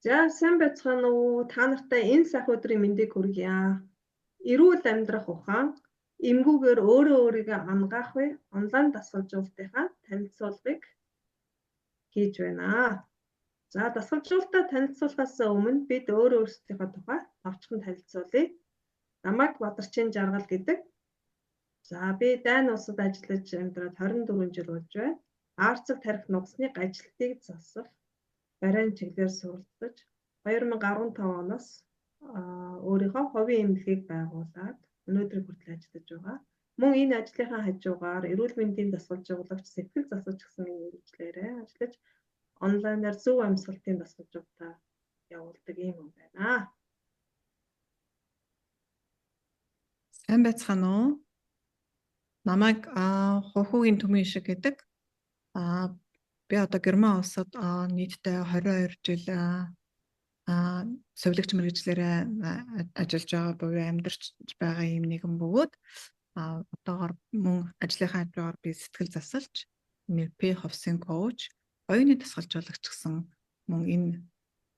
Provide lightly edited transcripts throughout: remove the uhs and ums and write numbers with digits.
За сайн байцгаана уу? Та нартай энэ сах өдрийн мэндийг хүргье. Эрүүл амьдрах ухаан эмгүүгээр өөрөө өөрийгөө ангаах вэ? Онлайн дасгалжуулалтынхаа танилцуулгыг хийж байна. За дасгалжуулалтаа танилцуулахаас өмнө бид өөрөө өөрсдийнхөө тухай товчхон танилцуулъя. Намайг Бадарчин Жаргал гэдэг. За би Дайн улсад ажиллаж амьдраад 24 жил болж байна. Арцаг тарих нууцны ажилтныг засах барайн чиглэлээр суралцаж 2015 оноос өөрийнхөө хувийн эмнэлгийг байгуулад өнөөдрийг хүртэл ажиллаж байгаа. Мөн энэ ажлынхаа хажуугаар эрүүл мэндийн дасгалжуулагч, сэтгэл засагч гэсэн мэргэжлээрээ ажиллаж онлайнаар зөв амьсгалтын дасгалжуулалтаа явуулдаг юм байна. Сайн байцгаана уу? Намайг Хувийн Төмийн шиг гэдэг. Би одоо Герман улсад нийтдээ 22 жил совилогч мэргэжлээрээ ажиллаж байгаа буюу амьдарч байгаа юм нэгэн бөгөөд одоогоор мөн ажлынхаа хажуугаар би сэтгэл засалч, NLP хувьсын коуч, оюуны дасгалжуулагч гэсэн мөн энэ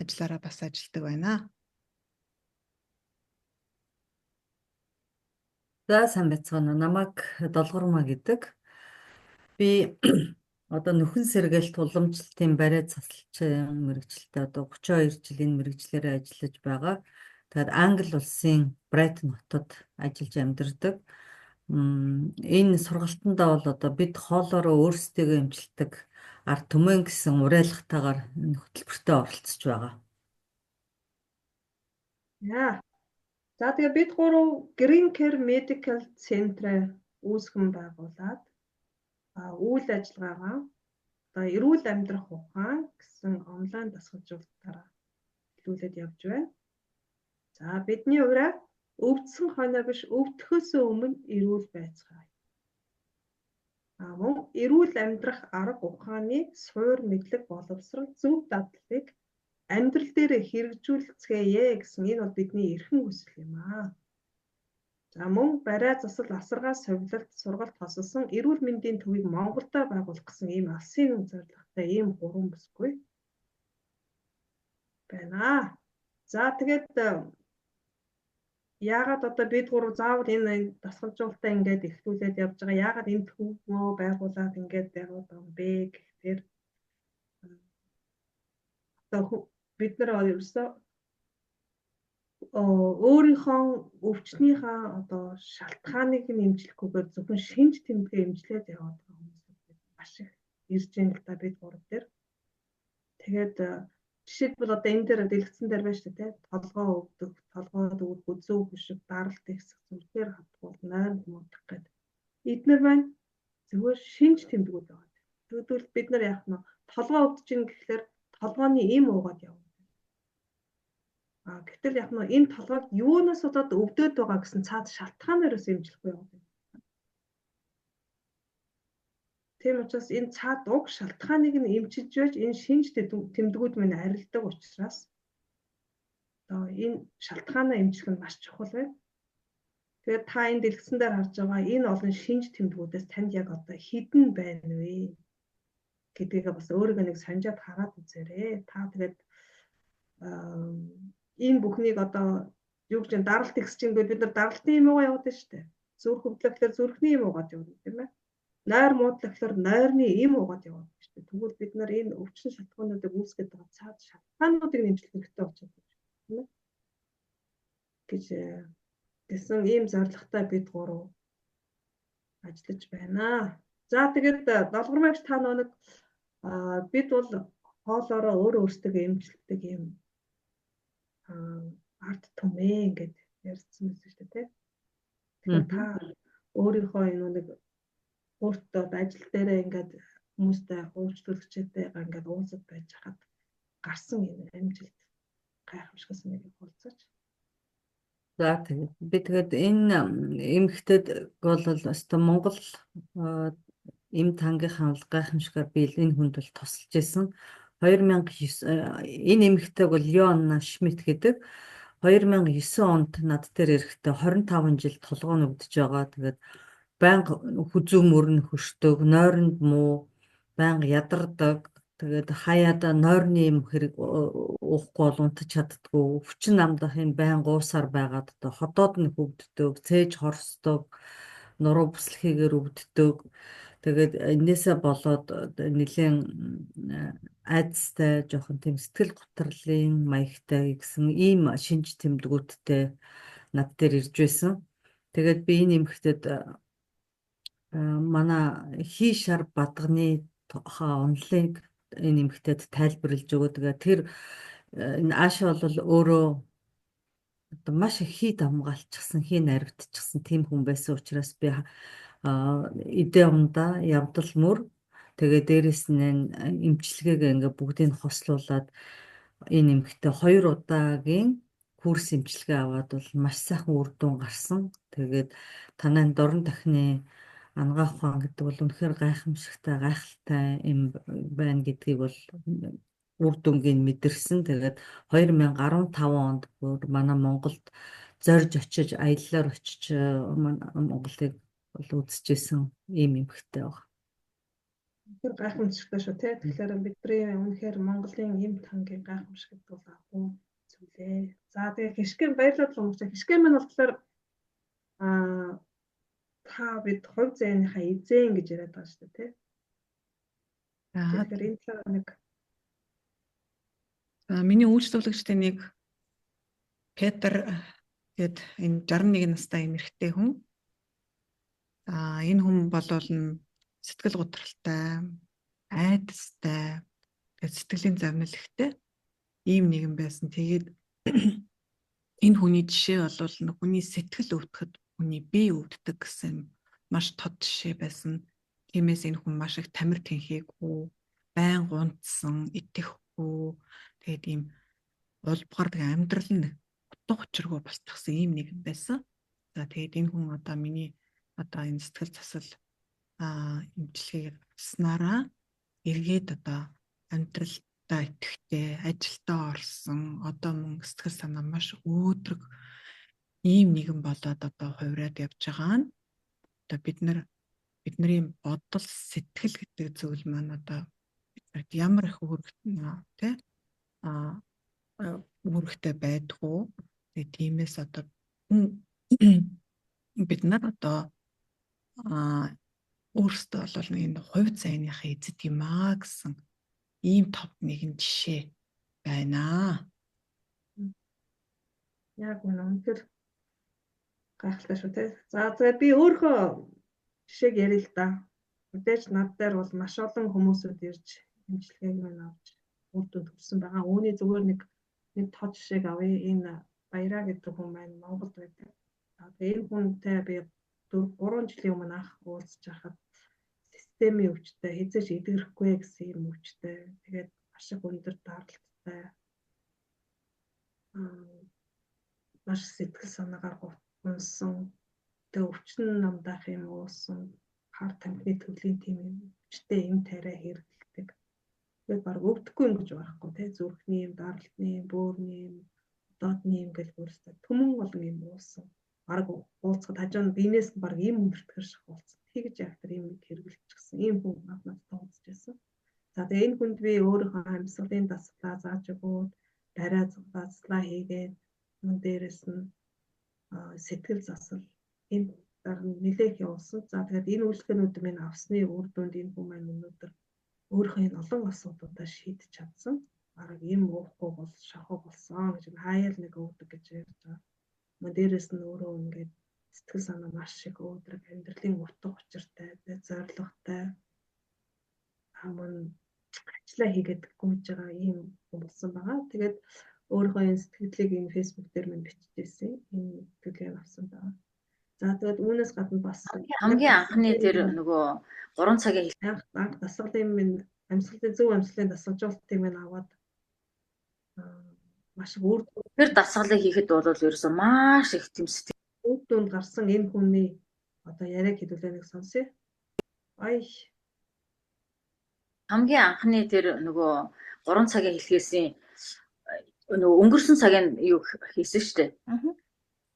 ажлаараа бас ажилладаг байна. За сайн байцгаана. Намайг Долгормаа гэдэг. Би одоо нөхөн сэргээлт уламжлалтын барай засалчийн мэргэжилтэд одоо 32 жилийн мэргэжлээрээ ажиллаж байгаа. Тэгээд Англи улсын Брайтон хотод ажиллаж амьдардаг. Энэ сургалтандаа бол одоо бид хоолоороо өөрсдөө эмчилдэг ард түмэн гэсэн уриалгатаагаар энэ хөтөлбөртөө оролцож байгаа. Яа. За тэгээ бид гурав Green Care Medical Center үүсгэн байгуулад үйл ажиллагаагаа одоо эрүүл амьдрах ухаан гэсэн онлайн дасгалжуулалтаараа хэлүүлээд явж байна. За бидний ураа өвдсөн хойноо биш өвдөхөөс өмнө эрүүл байцгаая. Мөн эрүүл амьдрах арга ухааны суур мэдлэг боловсрол зөв дадлыг амьдрал дээр хэрэгжүүлцгээе гэсэн энэ бол бидний эрхэм хүсэл юм аа. За мөн барай засал асаргаа совилалт сургалт хосолсон эрүүл мэндийн төвийг Монголдо байгуулах гэсэн ийм алсын зорилготой ийм гурван бүсгүй байна. За тэгээд яагаад одоо бид гурав заавал энэ дасгалжуулалтаа ингээд эхлүүлээд явж байгаа? Яагаад энэ төвөө байгуулад ингээд яваад байгаа юм бэ гэхээр одоо бид нар ерөөсөө өөрийнхөө өвчнийхээ одоо шалтгааныг нь эмчлэхгүйгээр зөвхөн шинж тэмдгээ эмчлээд яваад байгаа хүмүүс маш их ирж байна л да бид гурав дээр. Тэгээд жишээлбэл одоо энэ дээр дэлгэцэн дээр байна шүү дээ. Толгоо өвдөх, толгойд үзүү хөшиг, даралт ихсэх, зүрхээр хатгуул, нойрон муудах гэдэг. Эдгээр байна. Зөвхөн шинж тэмдгүүд байгаа. Тэгвэл бид нар яах нь толгоо өвдөж ин гэхлээр толгооны эм уугаад явна. Гэтэл яг нь энэ толгойд юунаас болоод өвдөд байгаа гэсэн цаад шалтгаанаараас эмчлэхгүй яваад байна. Тийм учраас энэ цаад уг шалтгааныг нь эмчилж байж энэ шинж тэмдгүүд минь арилдаг учраас одоо энэ шалтгаанаа эмчлэх нь маш чухал байна. Тэгээд та энэ дэлгэцэн дээр харж байгаа энэ олон шинж тэмдгүүдээс танд яг одоо хідэн байна вэ гэдгийг бас өөрийгөө нэг санджаад хараад үзээрэй. Та тэгээд энэ бүхнийг одоо юу гэж даралт ихсэж ингээд бид нар даралтын юм уугаа явуулдаг шүү дээ. Зүрх өвдлөглөөр зүрхний юм уугаад явуулдаг тийм ээ. Нойр муудлахлаар нойрны юм уугаад явуулдаг шүү дээ. Тэгвэл бид нар энэ өвчин шалтгаануудыг үүсгэж байгаа цаад шалтгаануудыг нэмжлэх хэрэгтэй болчиход байна тийм ээ. Гэж гэсэн ийм зорилготой бид гурав ажиллаж байна. За тэгээд долгормагч та нэг бид бол хоолоороо өөрсдөө эмчилдэг юм арт түмээ ингээд ярьсан байсан шүү дээ тийм. Та өөрийнхөө энэ нэг өөртөө ажил дээрээ ингээд хүмүүстэй уучлуулагчдаа ингээд уулзаж байж хаад гарсан энэ амжилт гайхамшигсан нэг хулцаач. За тэгээд би тэгээд энэ эмэгтэйд бол өстой Монгол эм тангийнхаа бол гайхамшигар би энэ хүнд бол тусалж исэн. 2009 энэ эмэгтэйг бол Йоанна Шмидт гэдэг 2009 онд над дээр ирэхдээ 25 жил толгойн өвдөж байгаа. Тэгээд байнга хүзүү мөрн хөшдөг, нойронд муу, байнга ядардаг. тэгээд хаяада нойрны юм хэрэг уухгүй бол унтаж чаддгүй. Өвчин намдах юм байн гуусаар байгаад одоо ходоод нь хөвддөг, цээж хорсдог, нуруу бүслэхийгээр өвддөг. Тэгээд энээсээ болоод нэлийн айдастай жоохон тийм сэтгэл готрлын маягтай гэсэн ийм шинж тэмдгүүдтэй над дээр ирж байсан. Тэгээд би энэ эмэгтэйд манай хий шар бадганы онолыг энэ эмэгтэйд тайлбарлаж өгөө. Тэгээд тэр энэ Ааши бол өөрөө одоо маш их хий дамгаалчихсан, хий наривдчихсан тийм хүн байсан учраас би эдээ ундаа явдал мөр тэгээ дээрэс нь эмчилгээгээ ингээ бүгдийг хослуулад энэ эмэгтэй 2 удаагийн курс эмчилгээ аваад бол маш сайхан үр дүн гарсан. Тэгээд танай дорн дахны ангаах ухаан гэдэг бол үнэхээр гайхамшигтай, гайхалтай юм байна гэдгийг бол үр дүнгийн мэдэрсэн. Тэгээд 2015 онд бүр манай Монголд зорж очиж, аяллаар очиж Монголыг бол үзчихсэн ийм эмэгтэй баг. Тэр гайхамшигтай шүү те. Тэгэхээр бидний үнэхээр Монголын эм тангийн гайхамшиг гэдэг бол агуу зүйлээ. За тэгээ хишгэн баярлалаа хүмүүс. Хишгэн маань болохоор та бид хувь зээныхаа эзэн гэж яриад байгаа шүү дээ те. Тэгэхээр энэ талаар нэг миний үйлчлүүлэгчтэй нэг Петр гэд энэ 61 настай юм эрэгтэй хүн. Энэ хүн болвол сэтгэл готролтой, айдастай, сэтгэлийн завнал ихтэй ийм нэгэн байсан. Тэгээд энэ хүний жишээ бол хүний сэтгэл өвдөхөд хүний бие өвддөг гэсэн маш тод жишээ байсан. Тиймээс энэ хүн маш их тамир тэнхээгүй, байн гунцсан, итгэхгүй, тэгээд ийм улбгаар амьдрал нь утга учиргүй болчихсон ийм нэгэн байсан. За тэгээд энэ хүн одоо миний одоо энэ сэтгэл засал эмчилгээг авснараа эргээд одоо амьдралдаа итгэвтэй, ажилдаа орсон, одоо мөн сэтгэл санаа маш өөдрөг ийм нэгэн болоод одоо хувраад явж байгаа нь одоо бидний бодол, сэтгэл гэдэг зүйл маань одоо биднэрт ямар их үүрэгтэй үүрэгтэй байдгүй. Тэгээд тиймээс одоо бид нар одоо өөрсдөө бол энэ хувь зайныхаа эзэд юм гэсэн ийм топ нэгэн жишээ байна. яг үнэхээр гайхалтай шүү те. За тэгээд би өөрөө жишээг ярил л да. Мэдээж над дээр бол маш олон хүмүүсүүд ирж эмчилгээг минь авч үр дүнд хүрсэн байгаа. Үүний зүгээр нэг тод жишээг авъя. Энэ Баяраа гэдэг хүн маань Монголд байдаг. Тэгээд энэ хүнтэй би 3 жилийн өмнө анх уулзч байхад системийн өвчтэй, хэзээ ч идэгрэхгүй гэсэн юм өвчтэй. Тэгээд маш их өндөр даралттай. Маш сэтгэл санаагаар гунсан. Тэгээд өвчин намдаах юм уусан. Хар тамхины төвлийн тийм юм өвчтэй юм тариа хэрэглэдэг. Тэгээд баг өвдөхгүй юм гэж байхгүй тий. Зүрхний юм, даралтны юм, бөөрийн юм, доодны юм гэж өөрсдөө төмөн болгон юм уусан. Бараг уулзахад хажууд биенээс нь баг юм өндөртгөр шиг уулзсан. Тэгж яг тэр юм хэрэглэчихсэн. Ийм хүн надад уулзж байсан. За тэгээ энэ хүнд би өөрийнхөө амьсгалын дасгалаа зааж өгөөд барай заслаа хийгээд мөн дээрэс нь сэтгэл засал энэ дараа нэлээх явуулсан. За тэгээд энэ үйлчлэгнүүд минь авсны үр дүнд энэ хүн маань өнөөдөр өөрийнхөө энэ олон асуудлуудаа шийдэж чадсан. Бараг юм уухгүй бол шахуу болсон гэж хаяал нэг уудаг гэж ярьж байгаа. Мөн дээрэс нь өөрөө ингээд сэтгэл санаа маш их өөдрөг, амьдралын утга учиртай, зоригтой мөн ажиллаа хийгээд гүйж байгаа ийм хүн болсон байгаа. Тэгээд өөрийнхөө энэ сэтгэлийг энэ фэйсбүүк дээр минь биччихсэн. Энэ сэтгэлийг авсан байгаа. За тэгээд үүнээс гадна бас хамгийн анхны тэр нөгөө 3 цагийн анх дасгалын минь зөв амьсгалын дасгалжуулалтыг минь аваад маш өөр тэр дасгалыг хийхэд бол ерөөсөө маш их тийм үр дүнд гарсан энэ хүний одоо яриаг хэлүүлээ нэг сонсъё. Хамгийн анхны тэр нөгөө 3 цагийн хэлхээсийн нөгөө өнгөрсөн цагийн юу хийсэн шүү дээ.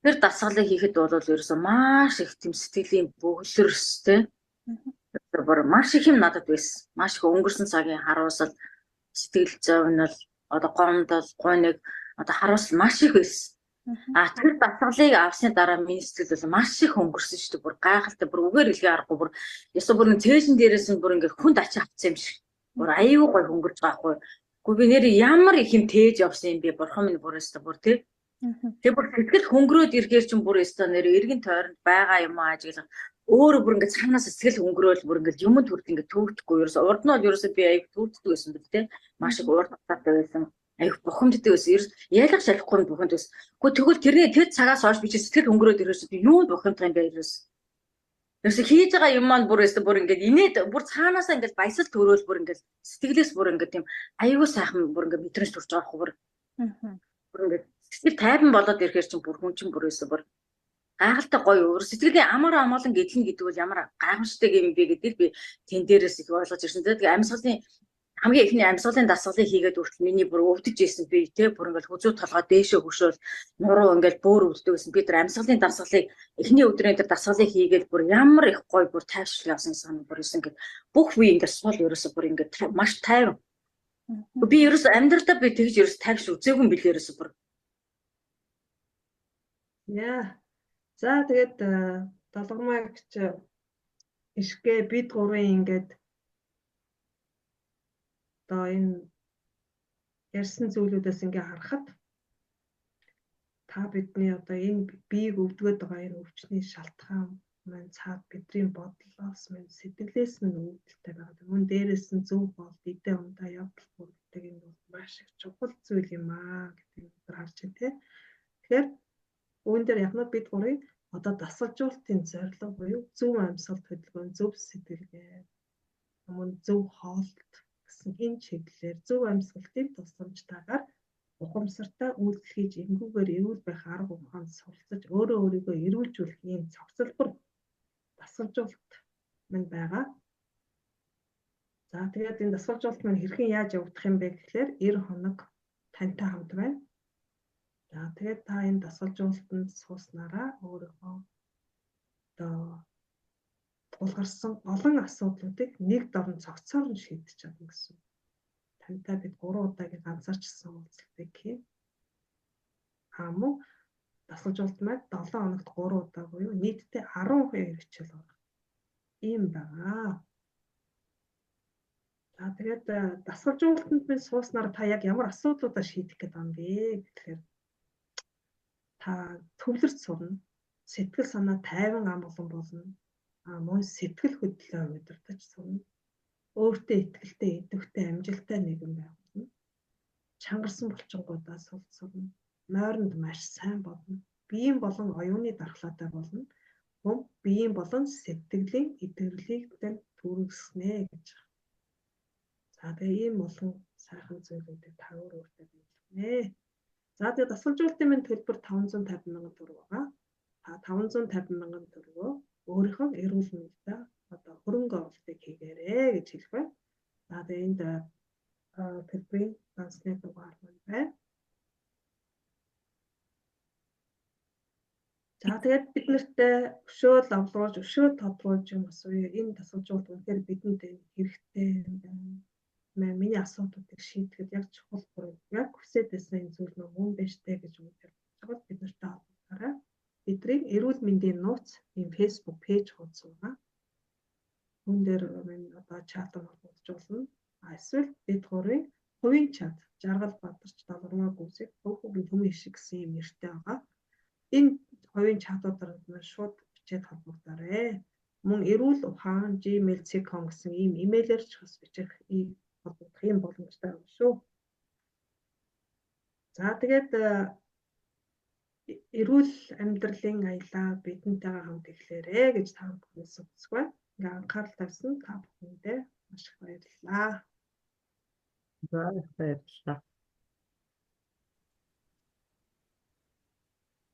Тэр дасгалыг хийхэд бол ерөөсөө маш их тийм сэтгэлийн бөглөрстэй. Тэр маш их юм надад байсан. Маш их өнгөрсөн цагийн харуулсал сэтгэл зовь нь бол одоо гомдол, гуниг одоо харуулсан маш их байсан. Тэр дасгалыг авсны дараа миний сэтгэл бол маш их өнгөрсөн шүү дээ. Бүр гайхалтай, бүр үгээр хэлгээ аргагүй, бүр ёсоо бүр цээжин дээрээс нь бүр ингээд хүнд ачаа авцсан юм шиг. Бүр аюу гой хөнгөрж байгаа хгүй. Гэхдээ би нэр ямар их юм тээж явсан юм бэ? Бурхан минь бүр өстө бүр тий. Тэр бүр сэтгэл хөнгөрөөд ирэхээр чинь бүр өстө нэр эргэн тойронд байгаа юм ажиглах. Өөрөө бүр ингээд цаанаас сэтгэл хөнгөрөөл бүр ингээд юм төрд ингээд төвөгдөхгүй. Ерөөсө урд нь бол ерөөсө би аяг төвөгддөг байсан бэл тий. Маш их урд таттай байсан. Аяг бухимддаг байсан. Ерөөс ялах шалахгүй бухимд байсан. Гэхдээ тэгвэл тэр цагаас хойш би чи сэтгэл хөнгөрөөд ирээс би юунд бухимдах юм бэ ерөөс. Ерөөс хийж байгаа юм маань бүр өстө бүр ингээд инээд бүр цаанаасаа ингээд баясал төрөөл бүр ингээд сэтгэлээс бүр ингээд тийм аягүй сайхан бүр ингээд мэдрэмж төрж байгаа хөө бүр. Бүр ингээд сэтгэл тайван болоод ирэхээр чинь бүр хүн чинь бүр өстө бүр гайхалтай гоё өөр сэтгэлийн амар амгалан гэдлэн гэдэг бол ямар гайхамшигтай юм бэ гэдгийг би тэн дээрээс их ойлгож ирсэн. Тэгээд амьсгалын хамгийн ихний амьсгалын дасгалыг хийгээд хүртэл миний бүр өвдөж ирсэн би тий бүр ингээл хүзүү толгой дээшээ хөшөөл нуруу ингээл бөөр өвддөг гэсэн би тэр амьсгалын дасгалыг эхний өдрийн тэр дасгалыг хийгээд бүр ямар их гоё бүр тайвшрал явсан сан бүр исэн гэд бүх үе ингээд сул ерөөсө бүр ингээд маш тайван би ерөөсө амьдралдаа би тэгж ерөөсө тайвш үзээгүй юм билээ ерөөсө бүр яа за тэгээд долгомаагч ишгэ бид гурван ингээд одоо энэ ярьсан зүйлүүдээс ингээ харахад та бидний одоо энэ биеийг өвдгöd байгаа энэ өвчний шалтгаан маань цаад бидний бодлоос минь сэтгэлээс нь үүдэлтэй байгаа. Мөн дээрээс нь зөв бол идэ ундаа явдал бүрддэг энэ бол маш их чухал зүйл юм аа гэдгийг харж байна тий. Тэгэхээр үүн дээр яг нь бид гурыг одоо дасгалжуулалтын зорилго буюу зөв амьсгал хөдөлгөөн, зөв сэтгэлгээ, мөн зөв хоолт гэсэн энэ чиглэлээр зөв амьсгалтын тусламжтайгаар ухамсартай үйлдэл хийж эмгүүгээр эрүүл байх арга ухаанд суралцаж өөрөө өөрийгөө эрүүлжүүлэх юм цогцлбор дасгалжуулалт мань байгаа. За тэгээд энэ дасгалжуулалт мань хэрхэн яаж явагдах юм бэ гэхээр 90 хоног тантай хамт байна. За тэгээд та энэ дасгалжуулалтанд сууснараа өөрийнхөө одоо тулгарсан олон асуудлуудыг нэг дорн цогцоор нь шийдэж чадна гэсэн. Тантай бид 3 удаагийн ганцаарчсан уулзалтыг хийн. Мөн дасгалжуулалт маань 7 хоногт 3 удаа буюу нийтдээ 12 хичээл байгаа. Ийм байгаа. За тэгээд дасгалжуулалтанд минь сууснаар та яг ямар асуудлуудаа шийдэх гэдэг юм бэ гэхээр та төвлөрч сурна. Сэтгэл санаа тайван амгалан болно. Мөн сэтгэл хөдлөлөө удирдах сурна. Өөртөө итгэлтэй, идэвхтэй, амжилттай нэгэн байх болно. Чангарсан булчингуудаа сурна. Нойронд маш сайн болно. Биеийн болон оюуны дархлаатай болно. Мөн биеийн болон сэтгэлийн идэвхлийг төрүүлснэ гэж. За тэгээ ийм болон сайхан зүйлүүдийг та өөртөө биелгэнэ. За тэгээ дасгалжуулалтын минь төлбөр 550 мянган төгрөг байгаа. Та 550 мянган төгрөгөө өөрийнхөө эрүүл мэндэд одоо хөрөнгө оруулалтыг хийгээрэй гэж хэлэх байна. За тэгээ энд төлбөрийн данцны дугаар байна. За тэгээд бид нарт өшөөл авлуулж, өшөө тодруулж юм асууя. Энэ дасгалжуулалт үнэхээр бидэнд хэрэгтэй миний асуудлуудыг шийдэхэд яг чухал бүр яг хүсэж байсан энэ зүйл мөн байж тээ гэж үзэж бид нартай холбогдорой. Бидний эрүүл мэндийн нууц ийм Facebook пэйж хуудас байгаа. Үүн дээр минь одоо чатаар холбогдож болно. Эсвэл бид гурвын хувийн чат Жаргал Бадарч Долгормоо гүсэг хөвгөгийн төмөн ишиг гэсэн юм нэртэй байгаа. Энэ хувийн чатуудаар шууд бичээд холбогдорой. Мөн эрүүл ухаан gmail.com гэсэн ийм имэйлээр ч бас бичих холбогдох юм боломжтой байна шүү. За тэгээд эрүүл амьдралын аялаа бидэнтэйгээ хамт эхлээрэй гэж та бүхнээс хүсэж байна. Ингээ анхаарал тавьсан та бүхэндээ маш их баярлалаа. За баярлалаа.